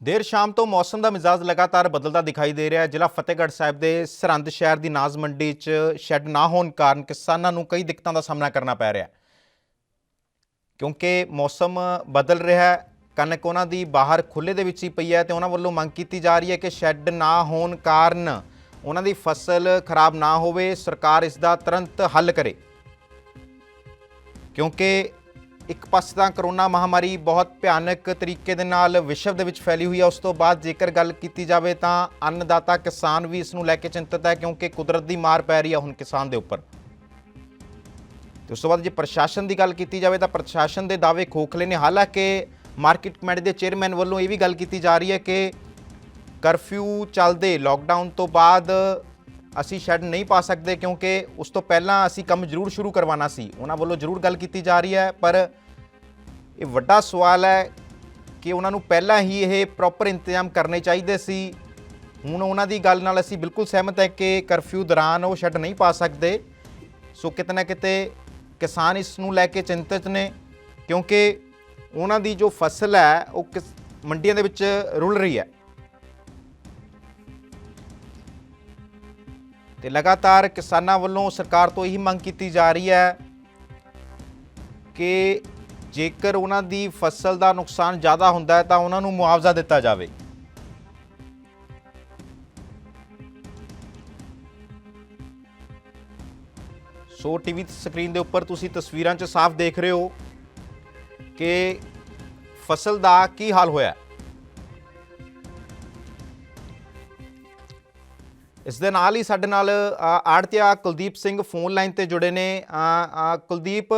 देर शाम तो मौसम का मिजाज लगातार बदलता दिखाई दे रहा है। जिला फतेहगढ़ साहब के सरहंद शहर की नाज मंडी च शैड ना होने कारण किसानों को कई दिक्कतों का सामना करना पै रहा है, क्योंकि मौसम बदल रहा है। कनक उन्होंने बाहर खुले दे विच ही पई है, तो उन्होंने वालों मंग की जा रही है कि शैड ना होने कारण उन्होंने फसल खराब ना होवे, सरकार इसका तुरंत हल करे। क्योंकि एक पास तो करोना महामारी बहुत भयानक तरीके दे नाल विश्व दे विच फैली हुई है, उस तो बाद जेकर गल की जाए तो अन्नदाता किसान भी इसनूं लैके चिंतित है, क्योंकि कुदरत की मार पै रही है हुण किसान दे उपर। तो उस तो बाद जे प्रशासन की गल की जाए तो प्रशासन के दावे खोखले ने। हालांकि मार्केट कमेटी के चेयरमैन वालों ये भी गल की जा रही है कि करफ्यू चलते लॉकडाउन तो बाद असी शैड नहीं पा सकते, क्योंकि उस तो पहला असी काम जरूर शुरू करवाना सी। उन्होंने वालों जरूर गल की जा रही है, पर यह वड्डा सवाल है कि उन्होंने पहला ही ये प्रॉपर इंतजाम करने चाहिए सी। हुण उन्हों की गल नाल असी बिल्कुल सहमत है कि करफ्यू दौरान वो शैड नहीं पा सकते। सो किते ना किते किसान इसनूं लैके चिंतित ने, क्योंकि उन्हों की जो फसल है वो मंडियों के विच रुल रही है। तो लगातार किसानों वालों सरकार तो यही मंग की जा रही है कि जेकर उन्होंने फसल का नुकसान ज़्यादा होंदा है तो उन्होंने मुआवजा दिता जाए। सो टीवी स्क्रीन के उपर तुसी तस्वीरों च साफ देख रहे हो कि फसल का की हाल होया। इस दे नाल ही साडे नाल आड़तिया कुलदीप सिंह फोन लाइन ते जुड़े ने। कुलदीप,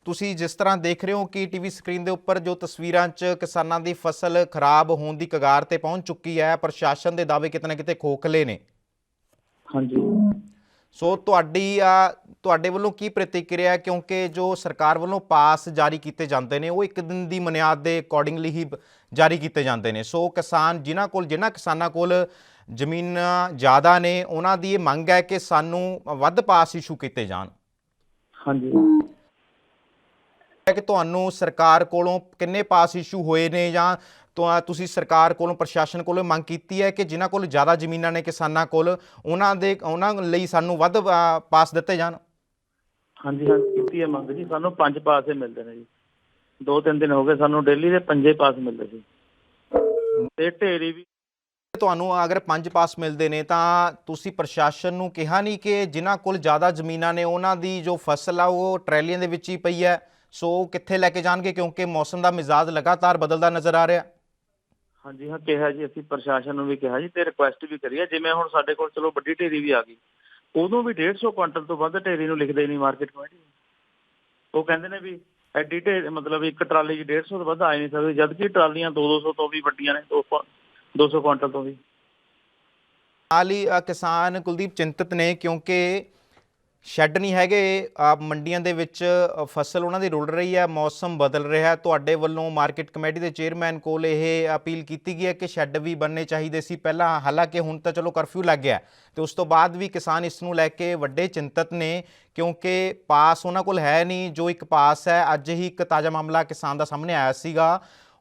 तुसी जिस तरह देख रहे हो कि टीवी स्क्रीन के उपर जो तस्वीरों च किसानों की फसल खराब होने की कगार ते पहुंच चुकी है, प्रशासन के दावे किते ना किते खोखले ने। हाँ जी। सो तुहाडे वालों की प्रतिक्रिया है, क्योंकि जो सरकार वालों पास जारी किए जाते हैं वो एक दिन की बुनियाद के अकॉर्डिंगली ही जारी किए जाते हैं। सो किसान जिन्हां किसानों कोल जमीन ज़्यादा ने उन्हां दी मंग है कि सानू वध पास इशू किए जान। हाँ जी। कि तुहानू सरकार कोलों किन्ने पास इशू होए ने, जां तो तुसी सरकार कोलों प्रशासन कोलों मंग की है कि जिन्हां कोल ज़्यादा जमीनां ने किसानां कोल उन्हां लई सानू वध पास दिते जान। हाँ जी, हाँ की है मंग जी। सानू 5 पास ही मिलते हैं जी। 2-3 दिन हो गए सानू डेली के 5 पास मिलते सी ते ढेरी भी। ਤੁਹਾਨੂੰ अगर 5 पास मिलते हैं तो तुसी प्रशासन ਨੂੰ कहा नहीं कि जिन्हां कोल ज़्यादा जमीनां ने उन्हां दी जो फसल आ वो ट्रैलियां दे विच ही पई है, सो कित्थे लैके जाणगे, क्योंकि मौसम का मिजाज लगातार बदलता नज़र आ रहा। हाँ जी, हाँ कहा जी। असीं प्रशासन ਨੂੰ भी कहा जी ते रिक्वेस्ट भी करी है। जिवें हुण साडे कोल चलो वड्डी ढेरी भी आ गई, उदों भी 150 कुंटल तो वध ढेरी ਨੂੰ लिखदे नहीं मार्केट कमेटी। वो कहंदे ने भी एडी ढेर मतलब एक ट्राली 150 तो वध आ नहीं सकदी, जबकि ट्रालियां 200 तो भी वड्डियां ने, 200 कुंटल तो भी। नाल ही किसान कुलदीप चिंतित ने, क्योंकि शैड नहीं हैगे मंडियां दे विच फसल उन्हां दी रुल रही है, मौसम बदल रहा है। तुहाडे वल्लों मार्केट कमेटी के चेयरमैन कोल यह अपील की गई है कि शैड भी बनने चाहिए सी पहला। हालांकि हुण तो चलो करफ्यू लग गया, तो उस तो बाद भी किसान इस नूं लैके वड्डे चिंतित ने, क्योंकि पास उन्हां कोल है नहीं। जो एक पास है, अज ही एक ताज़ा मामला किसान का सामने आया सीगा।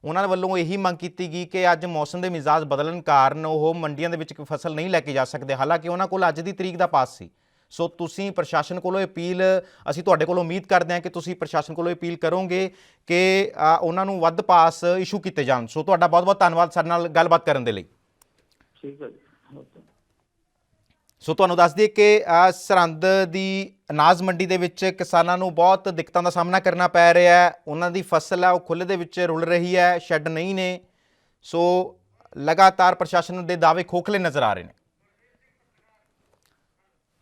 उन्होंने वालों यही मंग की गई कि अज मौसम के मिजाज बदलण कारण वो मंडियां दे विच फसल नहीं लैके जा सकते। हालांकि उन्होंने कोल अज की तरीक का पास सी। सो तुसी प्रशासन कोलों अपील, असी तुहाडे कोलों उम्मीद करते हैं कि तुसी प्रशासन कोलों अपील करोगे कि उन्होंने वध पास इशू किए जान। सो तुहाडा बहुत बहुत धन्यवाद साडे नाल गलबात करन दे लई। ठीक है जी। सो तुहानूं दस दईए कि सरहंद की अनाज मंडी के विच किसानां नूं बहुत दिक्कतों का सामना करना पै रहा है। उन्हां दी फसल है वो खुले दे विच रुल रही है, शैड नहीं ने। सो लगातार प्रशासन के दावे खोखले नज़र आ रहे हैं।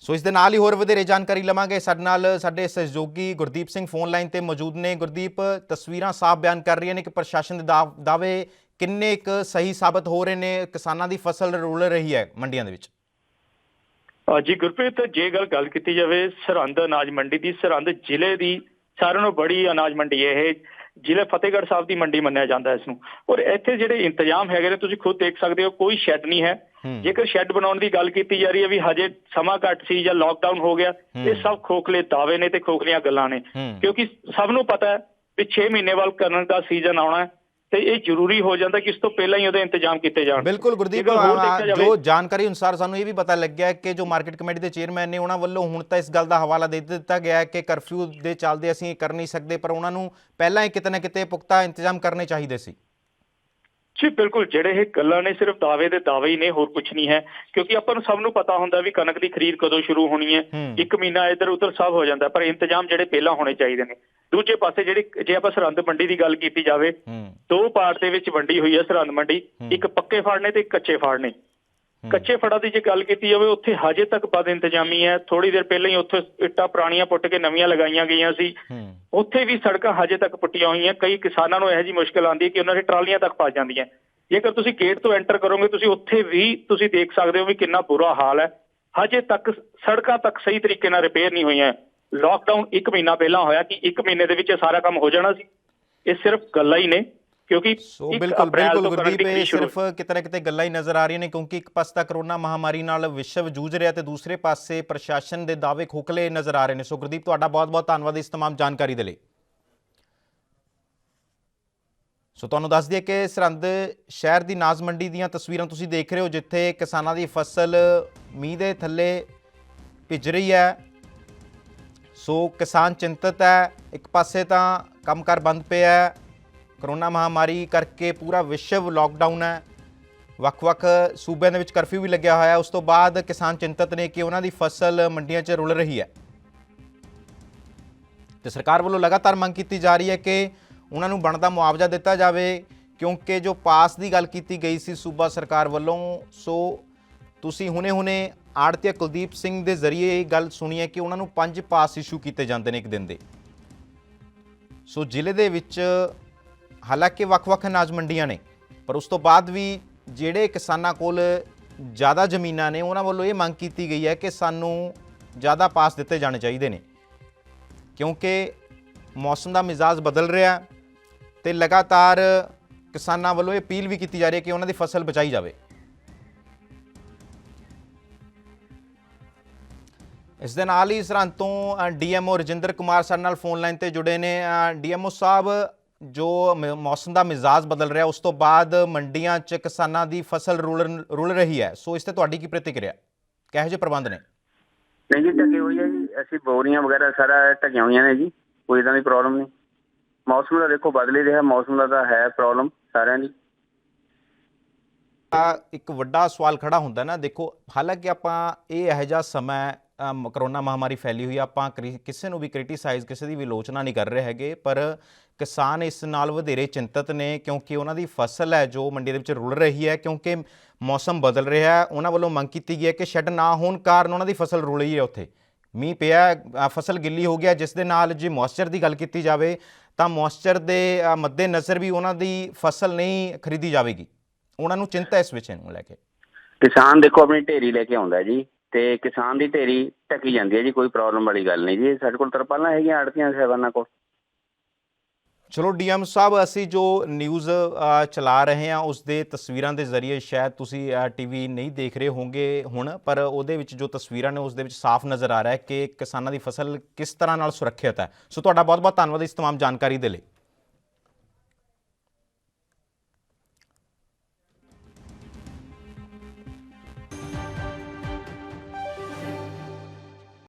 सो इस दे नाल ही होर वधेरे जानकारी लवांगे। साडे नाल साडे सहयोगी गुरदीप सिंह फोन लाइन ते मौजूद ने। गुरदीप, तस्वीरां साफ बयान कर रही ने कि प्रशासन के दावे किन्ने क सही साबित हो रहे हैं, किसानां दी फसल रुल रही है मंडियां दे विच। जी गुरप्रीत, जे गल की जाए सरहंद अनाज मंडी की, सरहंद जिले की सारिਆਂ नालों बड़ी अनाज मंडी है। जिले फतेहगढ़ साहब की मंडी मन्निया जाता है इसनूं। और इत्थे जिहड़े इंतजाम है ने, तुसीं खुद देख सकते हो, कोई शैड नहीं है। जेकर शैड बनाउण की गल की जा रही है भी हजे समा घट सी जां लॉकडाउन हो गया, ये सब खोखले दावे ने ते खोखलियां गल्लां ने। क्योंकि सब नूं पता है भी 6 महीने वाल कणक का सीजन आउणा है ਤੇ ਇਹ ਜ਼ਰੂਰੀ ਹੋ ਜਾਂਦਾ ਕਿ ਇਸ ਤੋਂ ਪਹਿਲਾਂ ਹੀ ਉਹਦੇ ਇੰਤਜ਼ਾਮ ਕੀਤੇ ਜਾਣ। ਬਿਲਕੁਲ ਗੁਰਦੀਪ, ਜੇਕਰ ਹੋਰ ਦੇਖਿਆ ਜਾਵੇ ਜੋ ਜਾਣਕਾਰੀ ਅਨੁਸਾਰ ਸਾਨੂੰ ਇਹ ਵੀ ਪਤਾ ਲੱਗਿਆ ਕਿ ਜੋ ਮਾਰਕੀਟ ਕਮੇਟੀ ਦੇ ਚੇਅਰਮੈਨ ਨੇ ਉਹਨਾਂ ਵੱਲੋਂ ਹੁਣ ਤਾਂ ਇਸ ਗੱਲ ਦਾ ਹਵਾਲਾ ਦੇ ਦਿੱਤਾ ਗਿਆ ਹੈ ਕਿ ਕਰਫਿਊ ਦੇ ਚੱਲਦੇ ਅਸੀਂ ਇਹ ਕਰ ਨਹੀਂ ਸਕਦੇ, ਪਰ ਉਹਨਾਂ ਨੂੰ ਪਹਿਲਾਂ ਹੀ ਕਿਤੇ ਨਾ ਕਿਤੇ ਪੁਖਤਾ ਇੰਤਜ਼ਾਮ ਕਰਨੇ ਚਾਹੀਦੇ ਸੀ। ਜੀ ਬਿਲਕੁਲ, ਜਿਹੜੇ ਇਹ ਗੱਲਾਂ ਨੇ ਸਿਰਫ ਦਾਅਵੇ ਦੇ ਦਾਅਵੇ ਹੀ ਨੇ, ਹੋਰ ਕੁਝ ਨਹੀਂ ਹੈ, ਕਿਉਂਕਿ ਆਪਾਂ ਨੂੰ ਸਭ ਨੂੰ ਪਤਾ ਹੁੰਦਾ ਵੀ ਕਣਕ ਦੀ ਖਰੀਦ ਕਦੋਂ ਸ਼ੁਰੂ ਹੋਣੀ ਹੈ, 1 ਮਹੀਨਾ ਇੱਧਰ ਉੱਧਰ ਸਭ ਹੋ ਜਾਂਦਾ, ਪਰ ਇੰਤਜ਼ਾਮ ਜਿਹੜੇ ਪਹਿਲਾਂ ਹੋਣੇ ਚਾਹੀਦੇ ਨੇ। ਦੂਜੇ ਪਾਸੇ ਜਿਹੜੀ ਜੇ ਆਪਾਂ ਸਰਹੰਦ ਮੰਡੀ ਦੀ ਗੱਲ ਕੀਤੀ ਜਾਵੇ, 2 ਪਾਰਟ ਦੇ ਵਿੱਚ ਵੰਡੀ ਹੋਈ ਹੈ ਸਰਹੰਦ ਮੰਡੀ, ਇੱਕ ਪੱਕੇ ਫੜ ਨੇ ਤੇ ਇੱਕ ਕੱਚੇ ਫੜ ਨੇ। ਕੱਚੇ ਫੜਾਂ ਦੀ ਜੇ ਗੱਲ ਕੀਤੀ ਜਾਵੇ, ਉੱਥੇ ਹਜੇ ਤੱਕ ਬਦ ਇੰਤਜ਼ਾਮੀ ਹੈ। ਥੋੜੀ ਦੇਰ ਪਹਿਲਾਂ ਹੀ ਉੱਥੇ ਇੱਟਾਂ ਪੁਰਾਣੀਆਂ ਪੁੱਟ ਕੇ ਨਵੀਆਂ ਲਗਾਈਆਂ ਗਈਆਂ ਸੀ, ਉੱਥੇ ਵੀ ਸੜਕਾਂ ਹਜੇ ਤੱਕ ਪੁੱਟੀਆਂ ਹੋਈਆਂ। ਕਈ ਕਿਸਾਨਾਂ ਨੂੰ ਇਹੋ ਜਿਹੀ ਮੁਸ਼ਕਿਲ ਆਉਂਦੀ ਹੈ ਕਿ ਉਹਨਾਂ ਦੀ ਟਰਾਲੀਆਂ ਤੱਕ ਫਸ ਜਾਂਦੀਆਂ। ਜੇਕਰ ਤੁਸੀਂ ਗੇਟ ਤੋਂ ਐਂਟਰ ਕਰੋਗੇ, ਤੁਸੀਂ ਉੱਥੇ ਵੀ ਤੁਸੀਂ ਦੇਖ ਸਕਦੇ ਹੋ ਵੀ ਕਿੰਨਾ ਬੁਰਾ ਹਾਲ ਹੈ। ਹਜੇ ਤੱਕ ਸੜਕਾਂ ਤੱਕ ਸਹੀ ਤਰੀਕੇ ਨਾਲ ਰਿਪੇਅਰ ਨਹੀਂ ਹੋਈਆਂ। ਲਾਕਡਾਊਨ 1 ਮਹੀਨਾ ਪਹਿਲਾਂ ਹੋਇਆ ਕਿ 1 ਮਹੀਨੇ ਦੇ ਵਿੱਚ ਇਹ ਸਾਰਾ ਕੰਮ ਹੋ ਜਾਣਾ ਸੀ। ਇਹ ਸਿਰਫ ਗੱਲਾਂ ਹੀ ਨੇ, ਕਿਉਂਕਿ ਬਿਲਕੁਲ ਗੁਰਦੀਪ, ਇਹ ਸਿਰਫ ਕਿਤੇ ਨਾ ਕਿਤੇ ਗੱਲਾਂ ਹੀ ਨਜ਼ਰ ਆ ਰਹੀਆਂ ਨੇ, ਕਿਉਂਕਿ ਇੱਕ ਪਾਸੇ ਤਾਂ ਕਰੋਨਾ ਮਹਾਮਾਰੀ ਨਾਲ ਵਿਸ਼ਵ ਜੂਝ ਰਿਹਾ ਤੇ ਦੂਸਰੇ ਪਾਸੇ ਪ੍ਰਸ਼ਾਸਨ ਦੇ ਦਾਅਵੇ ਖੋਖਲੇ ਨਜ਼ਰ ਆ ਰਹੇ ਨੇ। ਸੋ ਗੁਰਦੀਪ, ਤੁਹਾਡਾ ਬਹੁਤ-ਬਹੁਤ ਧੰਨਵਾਦ ਇਸ ਤਮਾਮ ਜਾਣਕਾਰੀ ਦੇ ਲਈ। ਸੋ ਤੁਹਾਨੂੰ ਦੱਸ ਦਈਏ ਕਿ ਸਰਹੰਦ ਸ਼ਹਿਰ ਦੀ ਨਾਜ਼ ਮੰਡੀ ਦੀਆਂ ਤਸਵੀਰਾਂ ਤੁਸੀਂ ਦੇਖ ਰਹੇ ਹੋ, ਜਿੱਥੇ ਕਿਸਾਨਾਂ ਦੀ ਫਸਲ ਮੀਂਹ ਦੇ ਥੱਲੇ ਭਿੱਜ ਰਹੀ ਹੈ। ਸੋ ਕਿਸਾਨ ਚਿੰਤਤ ਹੈ। ਇੱਕ ਪਾਸੇ ਤਾਂ ਕੰਮਕਾਰ ਬੰਦ ਪਿਆ ਹੈ, ਕਰੋਨਾ ਮਹਾਮਾਰੀ ਕਰਕੇ ਪੂਰਾ ਵਿਸ਼ਵ ਲਾਕਡਾਊਨ ਹੈ, ਵੱਖ-ਵੱਖ ਸੂਬਿਆਂ ਦੇ ਵਿੱਚ ਕਰਫਿਊ ਵੀ ਲੱਗਿਆ ਹੋਇਆ। ਉਸ ਤੋਂ ਬਾਅਦ ਕਿਸਾਨ ਚਿੰਤਤ ਨੇ ਕਿ ਉਹਨਾਂ ਦੀ ਫਸਲ ਮੰਡੀਆਂ 'ਚ ਰੁਲ ਰਹੀ ਹੈ ਤੇ ਸਰਕਾਰ ਵੱਲੋਂ ਲਗਾਤਾਰ ਮੰਗ ਕੀਤੀ ਜਾ ਰਹੀ ਹੈ ਕਿ ਉਹਨਾਂ ਨੂੰ ਬਣਦਾ ਮੁਆਵਜ਼ਾ ਦਿੱਤਾ ਜਾਵੇ, ਕਿਉਂਕਿ ਜੋ ਪਾਸ ਦੀ ਗੱਲ ਕੀਤੀ ਗਈ ਸੀ ਸੂਬਾ ਸਰਕਾਰ ਵੱਲੋਂ, ਸੋ ਤੁਸੀਂ ਹੁਣੇ ਆੜ੍ਹਤੀਆ ਕੁਲਦੀਪ ਸਿੰਘ ਦੇ ਜ਼ਰੀਏ ਇਹ ਗੱਲ ਸੁਣੀ ਹੈ ਕਿ ਉਹਨਾਂ ਨੂੰ 5 ਪਾਸ ਇਸ਼ੂ ਕੀਤੇ ਜਾਂਦੇ ਨੇ ਇੱਕ ਦਿਨ ਦੇ। ਸੋ ਜ਼ਿਲ੍ਹੇ ਦੇ ਵਿੱਚ ਹਾਲਾਂਕਿ ਵੱਖ-ਵੱਖ ਅਨਾਜ ਮੰਡੀਆਂ ਨੇ, ਪਰ ਉਸ ਤੋਂ ਬਾਅਦ ਵੀ ਜਿਹੜੇ ਕਿਸਾਨਾਂ ਕੋਲ ਜ਼ਿਆਦਾ ਜ਼ਮੀਨਾਂ ਨੇ ਉਹਨਾਂ ਵੱਲੋਂ ਇਹ ਮੰਗ ਕੀਤੀ ਗਈ ਹੈ ਕਿ ਸਾਨੂੰ ਜ਼ਿਆਦਾ ਪਾਸ ਦਿੱਤੇ ਜਾਣੇ ਚਾਹੀਦੇ ਨੇ, ਕਿਉਂਕਿ ਮੌਸਮ ਦਾ ਮਿਜ਼ਾਜ ਬਦਲ ਰਿਹਾ ਤੇ ਲਗਾਤਾਰ ਕਿਸਾਨਾਂ ਵੱਲੋਂ ਇਹ ਅਪੀਲ ਵੀ ਕੀਤੀ ਜਾ ਰਹੀ ਹੈ ਕਿ ਉਹਨਾਂ ਦੀ ਫਸਲ ਬਚਾਈ ਜਾਵੇ। ਇਸ ਦੇ ਨਾਲ ਹੀ ਸਰਹੰਦ ਤੋਂ ਡੀਐਮਓ ਰਜਿੰਦਰ ਕੁਮਾਰ ਸਾਡੇ ਨਾਲ ਫੋਨ ਲਾਈਨ ਤੇ ਜੁੜੇ ਨੇ। ਡੀਐਮਓ ਸਾਹਿਬ, ਜੋ ਮੌਸਮ ਦਾ ਮਿਜ਼ਾਜ ਬਦਲ ਰਿਹਾ, ਉਸ ਤੋਂ ਬਾਅਦ ਮੰਡੀਆਂ 'ਚ ਕਿਸਾਨਾਂ ਦੀ ਫਸਲ ਰੁਲ ਰਹੀ ਹੈ, ਸੋ ਇਸ ਤੇ ਤੁਹਾਡੀ ਕੀ ਪ੍ਰਤੀਕਿਰਿਆ, ਕਿਹੋ ਜਿਹੇ ਪ੍ਰਬੰਧ ਨੇ? ਨਹੀਂ ਜੀ, ਢੱਕੀ ਹੋਈ ਹੈ ਜੀ, ਅਸੀਂ ਬੋਰੀਆਂ ਵਗੈਰਾ ਸਾਰਾ ਢੱਕੀਆਂ ਹੋਈਆਂ ਨੇ ਜੀ, ਕੋਈ ਇੱਦਾਂ ਦੀ ਪ੍ਰੋਬਲਮ ਨਹੀਂ। ਮੌਸਮ ਦਾ ਦੇਖੋ ਬਦਲ ਹੀ ਰਿਹਾ, ਮੌਸਮ ਦਾ ਤਾਂ ਹੈ ਪ੍ਰੋਬਲਮ ਸਾਰਿਆਂ ਦੀ। ਇੱਕ ਵੱਡਾ ਸਵਾਲ ਖੜਾ ਹੁੰਦਾ ਨਾ, ਦੇਖੋ ਹਾਲਾਂਕਿ ਆਪਾਂ ਇਹ ਇਹੋ ਜਿਹਾ ਸਮਾਂ ਕਰੋਨਾ ਮਹਾਮਾਰੀ ਫੈਲੀ ਹੋਈ, ਆਪਾਂ ਕਿਸੇ ਨੂੰ ਵੀ ਕ੍ਰਿਟੀਸਾਈਜ਼, ਕਿਸੇ ਦੀ ਵੀ ਆਲੋਚਨਾ ਨਹੀਂ ਕਰ ਰਹੇ ਹੈਗੇ, ਪਰ ਕਿਸਾਨ ਇਸ ਨਾਲ ਵਧੇਰੇ ਚਿੰਤਤ ਨੇ ਕਿਉਂਕਿ ਉਹਨਾਂ ਦੀ ਫਸਲ ਹੈ ਜੋ ਮੰਡੀ ਦੇ ਵਿੱਚ ਰੁਲ ਰਹੀ ਹੈ, ਕਿਉਂਕਿ ਮੌਸਮ ਬਦਲ ਰਿਹਾ ਹੈ। ਉਹਨਾਂ ਵੱਲੋਂ ਮੰਗ ਕੀਤੀ ਗਈ ਹੈ ਕਿ ਸ਼ੈੱਡ ਨਾ ਹੋਣ ਕਾਰਨ ਉਹਨਾਂ ਦੀ ਫਸਲ ਰੁਲੀ ਹੈ, ਉੱਥੇ ਮੀਂਹ ਪਿਆ, ਫਸਲ ਗਿੱਲੀ ਹੋ ਗਿਆ, ਜਿਸ ਦੇ ਨਾਲ ਜੇ ਮੌਇਸਚਰ ਦੀ ਗੱਲ ਕੀਤੀ ਜਾਵੇ ਤਾਂ ਮੌਇਸਚਰ ਦੇ ਮੱਦੇ ਨਜ਼ਰ ਵੀ ਉਹਨਾਂ ਦੀ ਫਸਲ ਨਹੀਂ ਖਰੀਦੀ ਜਾਵੇਗੀ। ਉਹਨਾਂ ਨੂੰ ਚਿੰਤਾ ਇਸ ਵਿਸ਼ੇ ਨੂੰ ਲੈ ਕੇ। ਕਿਸਾਨ ਦੇਖੋ ਆਪਣੀ ਢੇਰੀ ਲੈ ਕੇ ਆਉਂਦਾ ਜੀ, ਤੇ ਕਿਸਾਨ ਦੀ ਢੇਰੀ ਢੱਕੀ ਜਾਂਦੀ ਹੈ ਜੀ, ਕੋਈ ਪ੍ਰੋਬਲਮ ਵਾਲੀ ਗੱਲ ਨਹੀਂ ਜੀ। ਸਾਡੇ ਕੋਲ ਤਰਪਾਲਾਂ ਹੈਗੀਆਂ ਆੜ੍ਹਤੀਆਂ ਸਾਹਿਬਾਨਾਂ ਕੋਲ। ਚਲੋ ਡੀਐਮ ਸਾਹਿਬ, ਅਸੀਂ ਜੋ ਨਿਊਜ਼ ਚਲਾ ਰਹੇ ਹਾਂ ਉਸ ਦੇ ਤਸਵੀਰਾਂ ਦੇ ਜ਼ਰੀਏ ਸ਼ਾਇਦ ਤੁਸੀਂ ਟੀਵੀ ਨਹੀਂ ਦੇਖ ਰਹੇ ਹੋਵੋਗੇ ਹੁਣ, ਪਰ ਉਹਦੇ ਵਿੱਚ ਜੋ ਤਸਵੀਰਾਂ ਨੇ ਉਸ ਦੇ ਵਿੱਚ ਸਾਫ਼ ਨਜ਼ਰ ਆ ਰਿਹਾ ਹੈ ਕਿ ਕਿਸਾਨਾਂ ਦੀ ਫਸਲ ਕਿਸ ਤਰ੍ਹਾਂ ਨਾਲ ਸੁਰੱਖਿਅਤ ਹੈ। ਸੋ ਤੁਹਾਡਾ ਬਹੁਤ ਬਹੁਤ ਧੰਨਵਾਦ ਇਸ ਤਮਾਮ ਜਾਣਕਾਰੀ ਦੇ ਲਈ।